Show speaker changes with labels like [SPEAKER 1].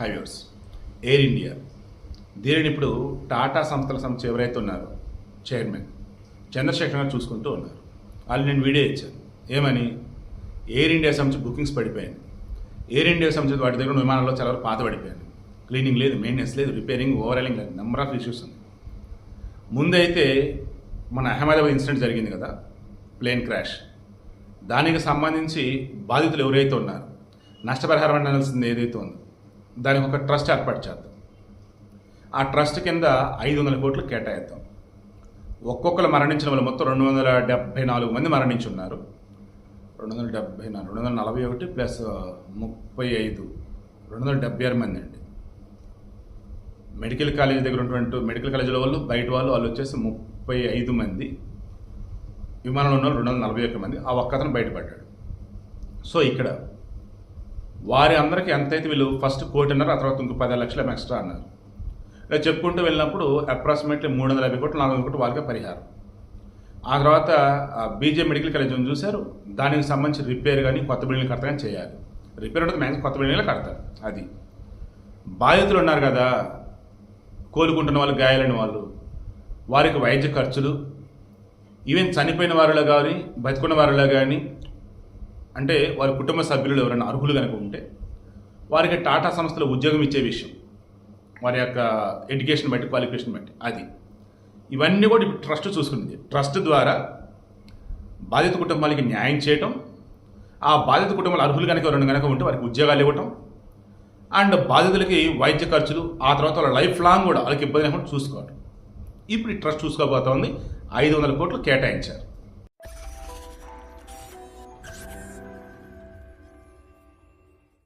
[SPEAKER 1] Highways air India దీనిని ఇప్పుడు టాటా సంస్థల సంస్థ ఎవరైతే ఉన్నారో చైర్మన్ చంద్రశేఖర్ గారు చూసుకుంటూ ఉన్నారు. వాళ్ళు నేను వీడియో ఇచ్చాను. ఏమని? ఎయిర్ ఇండియా సంస్థ బుకింగ్స్ పడిపోయాను. ఎయిర్ ఇండియా సంస్థ వాటి దగ్గర విమానాల్లో చాలా వరకు పాత పడిపోయాను. క్లీనింగ్ లేదు, మెయింటెనెన్స్ లేదు, రిపేరింగ్, ఓవర్హాలింగ్ లేదు, నెంబర్ ఆఫ్ ఇష్యూస్ ఉంది. ముందైతే మన అహ్మదాబాద్ ఇన్సిడెంట్ జరిగింది కదా, ప్లేన్ క్రాష్. దానికి సంబంధించి బాధితులు ఎవరైతే ఉన్నారో నష్టపరిహారం అనాల్సింది ఏదైతే ఉందో దానికి ఒక ట్రస్ట్ ఏర్పాటు చేద్దాం. ఆ ట్రస్ట్ కింద 500 కోట్లు కేటాయిద్దాం. ఒక్కొక్కరు మరణించిన వాళ్ళు మొత్తం 274 మంది మరణించున్నారు. 241 ప్లస్ 35 276 మంది అండి. మెడికల్ కాలేజ్ దగ్గర ఉన్నటువంటి మెడికల్ కాలేజీల వాళ్ళు బయట వాళ్ళు వచ్చేసి 35 మంది. విమానంలో ఉన్న 241 మంది. ఆ ఒక్కతను బయటపడ్డాడు. సో ఇక్కడ వారి అందరికీ ఎంతైతే వీళ్ళు ఫస్ట్ 1 కోటి అన్నారు, ఆ తర్వాత ఇంకో 10 లక్షలు ఎక్స్ట్రా అన్నారు. ఇలా చెప్పుకుంటూ వెళ్ళినప్పుడు అప్రాక్సిమేట్లీ 350 కోట్లు 400 కోట్లు వాళ్ళకే పరిహారం. ఆ తర్వాత బీజే మెడికల్ కాలేజ్ చూశారు. దానికి సంబంధించి రిపేర్ కానీ కొత్త బిల్డింగ్లు కడతా కానీ చేయాలి. రిపేర్ ఉంటుంది, మ్యాక్సిమం కొత్త బిల్డింగ్లు కడతారు. అది బాధితులు ఉన్నారు కదా, కోలుకుంటున్న వాళ్ళు, గాయాలైన వాళ్ళు, వారికి వైద్య ఖర్చులు, ఈవెన్ చనిపోయిన వారిలో కానీ బతికున్న వారిలో కానీ, అంటే వారి కుటుంబ సభ్యులు ఎవరైనా అర్హులు కనుక ఉంటే వారికి టాటా సంస్థలో ఉద్యోగం ఇచ్చే విషయం, వారి యొక్క ఎడ్యుకేషన్ బట్టి, క్వాలిఫికేషన్ బట్టి, అది ఇవన్నీ కూడా ఇప్పుడు ట్రస్ట్ చూసుకుంది. ట్రస్ట్ ద్వారా బాధిత కుటుంబాలకి న్యాయం చేయటం, ఆ బాధిత కుటుంబాలు అర్హులు కనుక ఎవరైనా కనుక ఉంటే వారికి ఉద్యోగాలు ఇవ్వటం, అండ్ బాధితులకి వైద్య ఖర్చులు, ఆ తర్వాత వాళ్ళ లైఫ్ లాంగ్ కూడా వాళ్ళకి ఇబ్బంది లేకుండా చూసుకోవటం. ఇప్పుడు ఈ ట్రస్ట్ చూసుకోబోతోంది. 500 కోట్లు కేటాయించారు.